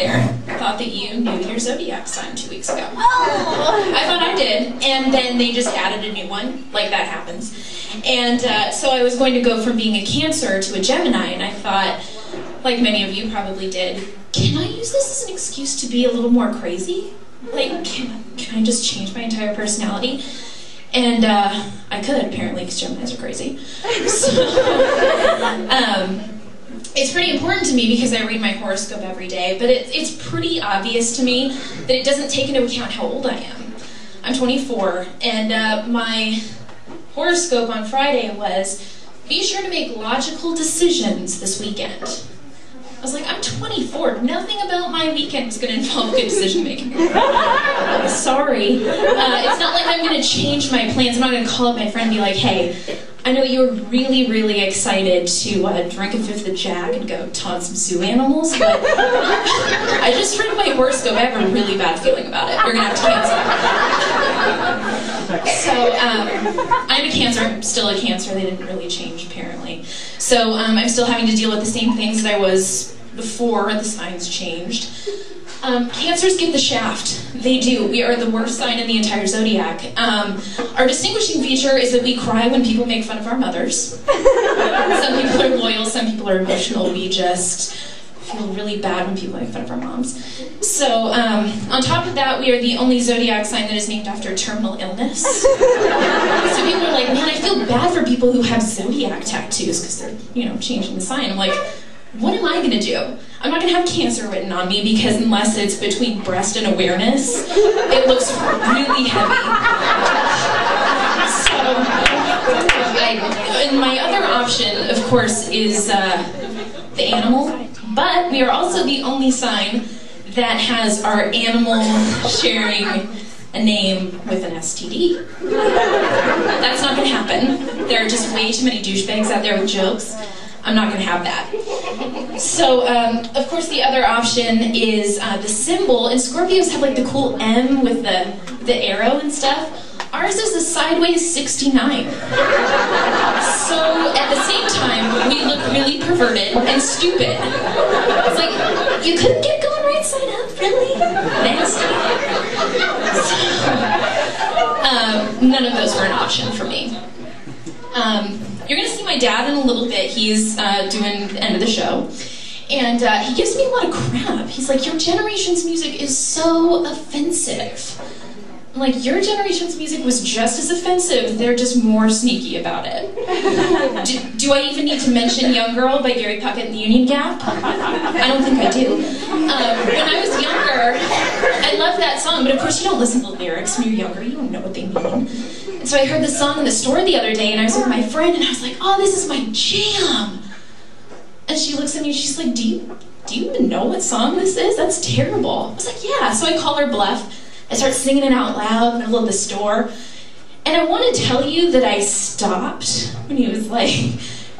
there thought that you knew your zodiac sign 2 weeks ago. Oh. I thought I did, and then they just added a new one, like that happens. And so I was going to go from being a Cancer to a Gemini, and I thought, like many of you probably did, can I use this as an excuse to be a little more crazy? Like, can I just change my entire personality? And I could, apparently, because Geminis are crazy. So, it's pretty important to me because I read my horoscope every day, but it's pretty obvious to me that it doesn't take into account how old I am. I'm 24, and my horoscope on Friday was, be sure to make logical decisions this weekend. I was like, I'm 24. Nothing about my weekend is going to involve good decision making. Sorry. It's not like I'm going to change my plans. I'm not going to call up my friend and be like, hey, I know you were really, really excited to drink a fifth of Jack and go taunt some zoo animals, but I just read my horoscope. I have a really bad feeling about it. We're going to have to cancel. So, I'm a Cancer. I'm still a Cancer. They didn't really change, apparently. So, I'm still having to deal with the same things that I was before the signs changed. Cancers get the shaft. They do. We are the worst sign in the entire zodiac. Our distinguishing feature is that we cry when people make fun of our mothers. Some people are loyal, some people are emotional. We just feel really bad when people make fun of our moms. So, on top of that, we are the only zodiac sign that is named after terminal illness. So people are like, man, I feel bad for people who have zodiac tattoos because they're, changing the sign. I'm like, what am I going to do? I'm not going to have Cancer written on me because unless it's between breast and awareness, it looks really heavy. So, and my other option, of course, is the animal. But we are also the only sign that has our animal sharing a name with an STD. That's not going to happen. There are just way too many douchebags out there with jokes. I'm not going to have that. So, of course, the other option is the symbol. And Scorpios have like the cool M with the arrow and stuff. Ours is a sideways 69. So, at the same time, we look really perverted and stupid. It's like, you couldn't get going right side up, really? Nasty. So, none of those were an option for me. You're going to see my dad in a little bit. He's doing the end of the show. And he gives me a lot of crap. He's like, your generation's music is so offensive. I'm like, your generation's music was just as offensive. They're just more sneaky about it. Do I even need to mention Young Girl by Gary Puckett and the Union Gap? I don't think I do. When I was younger, I loved that song. But of course, you don't listen to the lyrics when you're younger. You don't know what they mean. And so I heard the song in the store the other day, and I was with my friend, and I was like, oh, this is my jam. And she looks at me, and she's like, do you even know what song this is? That's terrible. I was like, yeah. So I call her bluff. I start singing it out loud in the middle of the store. And I want to tell you that I stopped when he was like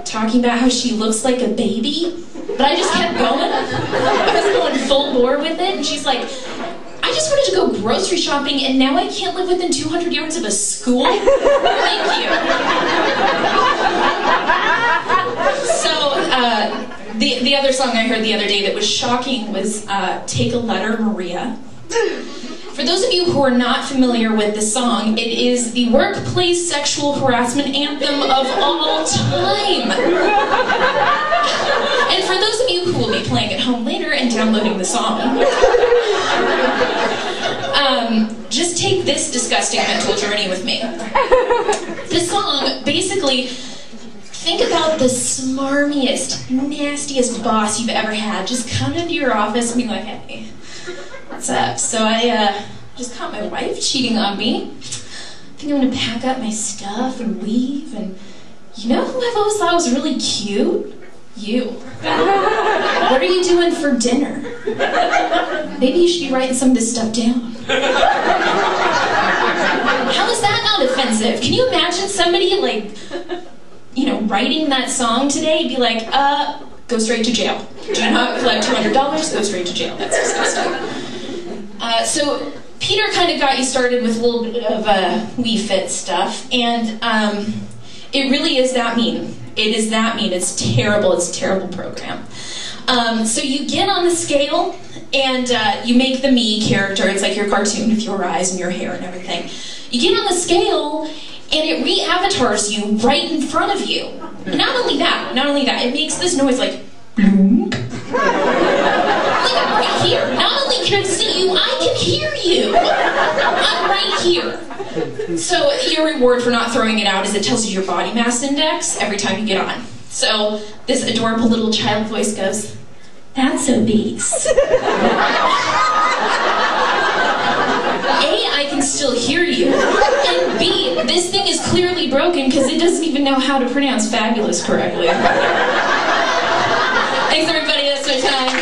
talking about how she looks like a baby. But I just kept going. I was going full bore with it. And she's like, I just wanted to go grocery shopping and now I can't live within 200 yards of a school? Thank you. So the other song I heard the other day that was shocking was Take a Letter, Maria. For those of you who are not familiar with the song, it is the workplace sexual harassment anthem of all time. And for those of you who will be playing at home later and downloading the song, just take this disgusting mental journey with me. The song, basically, think about the smarmiest, nastiest boss you've ever had. Just come into your office and be like, hey, what's up? So I just caught my wife cheating on me. I think I'm gonna pack up my stuff and leave. And you know who I've always thought was really cute? You. What are you doing for dinner? Maybe you should be writing some of this stuff down. How is that not offensive? Can you imagine somebody like, writing that song today? Be like, go straight to jail. Do not collect $200, go straight to jail. That's disgusting. So Peter kind of got you started with a little bit of Wii Fit stuff, and it really is that mean. It is that mean. It's terrible. It's a terrible program. So you get on the scale, and you make the me character. It's like your cartoon with your eyes and your hair and everything. You get on the scale, and it re-avatars you right in front of you. Not only that, it makes this noise like, bloom. Like I'm right here. Not only can I see you, I can hear you. I'm right here. So your reward for not throwing it out is it tells you your body mass index every time you get on. So this adorable little child voice goes, "That's obese." A, I can still hear you, and B, this thing is clearly broken because it doesn't even know how to pronounce fabulous correctly. Thanks everybody, that's my time.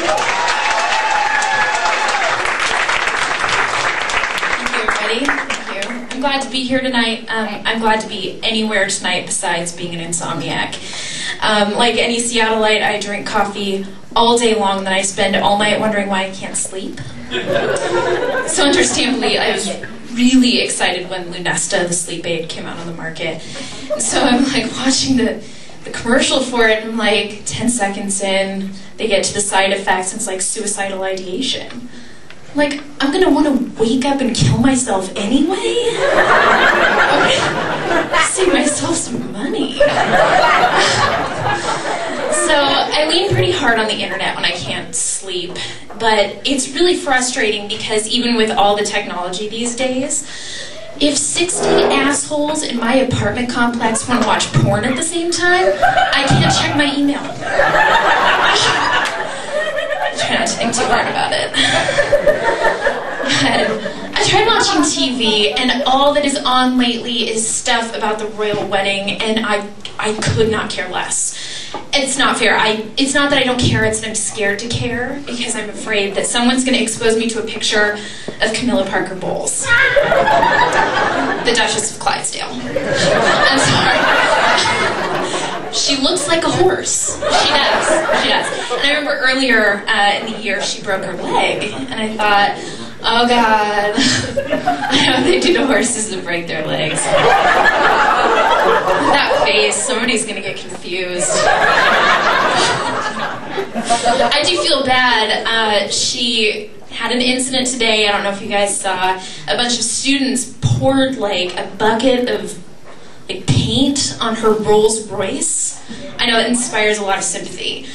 Thank you everybody, thank you. I'm glad to be here tonight. I'm glad to be anywhere tonight besides being an insomniac. Like any Seattleite, I drink coffee all day long, and then I spend all night wondering why I can't sleep. So understandably, I was really excited when Lunesta, the sleep aid, came out on the market. So I'm like watching the commercial for it, and I'm like 10 seconds in, they get to the side effects, and it's like suicidal ideation. Like, I'm gonna want to wake up and kill myself anyway? Okay. Save myself some money. So I lean pretty hard on the internet when I can't sleep, but it's really frustrating because even with all the technology these days, if 60 assholes in my apartment complex want to watch porn at the same time, I can't check my email. I try not to think too hard about it. I tried watching TV, and all that is on lately is stuff about the royal wedding, and I could not care less. It's not fair. It's not that I don't care, it's that I'm scared to care because I'm afraid that someone's going to expose me to a picture of Camilla Parker Bowles, the Duchess of Clydesdale. I'm sorry. She looks like a horse. She does. She does. And I remember earlier in the year she broke her leg, and I thought, oh God, I hope they do to horses that break their legs. That face, somebody's gonna get confused. I do feel bad. She had an incident today, I don't know if you guys saw, a bunch of students poured like a bucket of like paint on her Rolls Royce. I know it inspires a lot of sympathy.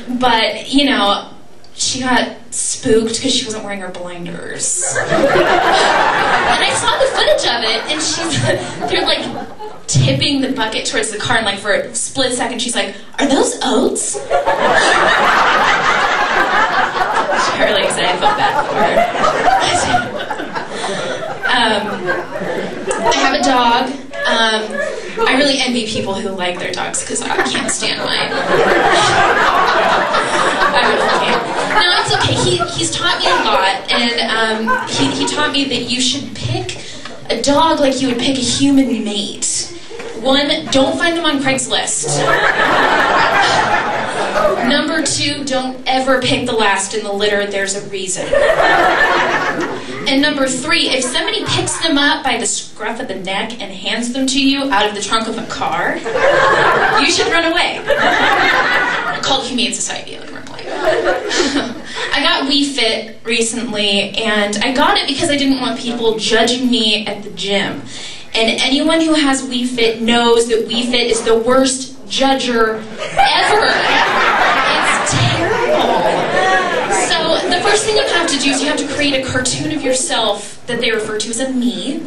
But, you know, she got spooked because she wasn't wearing her blinders. And I saw the footage of it, and they're like tipping the bucket towards the car, and like for a split second she's like, "Are those oats?" She's really excited, I felt bad for her. I have a dog. I really envy people who like their dogs because I can't stand mine. I really can't. No, it's okay. He's taught me a lot, and he taught me that you should pick a dog like you would pick a human mate. 1, don't find them on Craigslist. Number 2, don't ever pick the last in the litter. There's a reason. And number 3, if somebody picks them up by the scruff of the neck and hands them to you out of the trunk of a car, you should run away. Called Humane Society, like run away. I got Wii Fit recently, and I got it because I didn't want people judging me at the gym. And anyone who has Wii Fit knows that Wii Fit is the worst judger ever. It's terrible. So the first thing you have to do is you have to create a cartoon of yourself that they refer to as a me.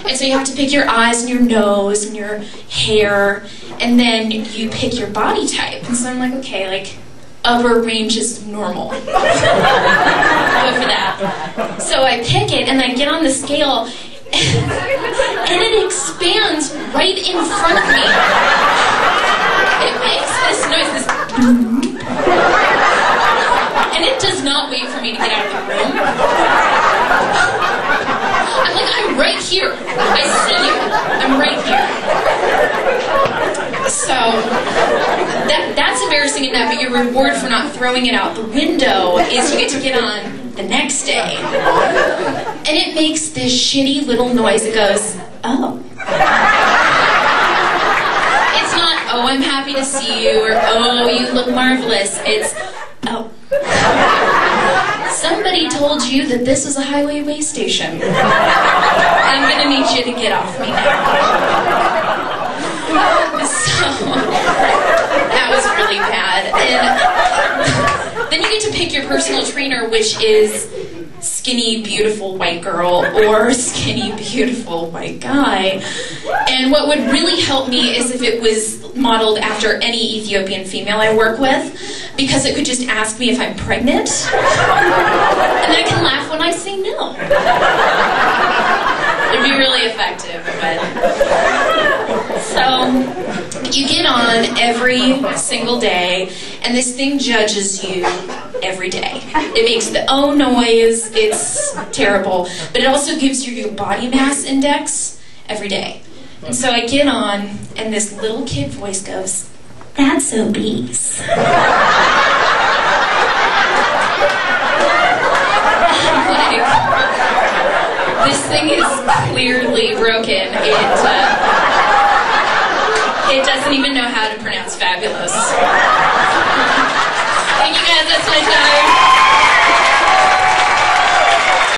And so you have to pick your eyes and your nose and your hair, and then you pick your body type. And so I'm like, okay, like upper range is normal. Go for that. So I pick it and I get on the scale, and it expands right in front of me. It makes this noise, this and it does not wait for me to get out of the room. I'm like, I'm right here. I see you. I'm right here. So that's embarrassing enough, but your reward for not throwing it out the window is you get to get on the next day. And it makes this shitty little noise that goes, oh. It's not, oh, I'm happy to see you, or oh, you look marvelous. It's, oh. Somebody told you that this was a highway way station. I'm gonna need you to get off me now. So, that was really bad. And then you get to pick your personal trainer, which is skinny, beautiful white girl or skinny, beautiful white guy. And what would really help me is if it was modeled after any Ethiopian female I work with, because it could just ask me if I'm pregnant, and I can laugh when I say no. It'd be really effective, but... So, you get on every single day, and this thing judges you every day. It makes the oh noise, it's terrible, but it also gives you your body mass index every day. And so I get on, and this little kid voice goes, "That's obese." Like, this thing is clearly broken. It doesn't even know how to pronounce fabulous.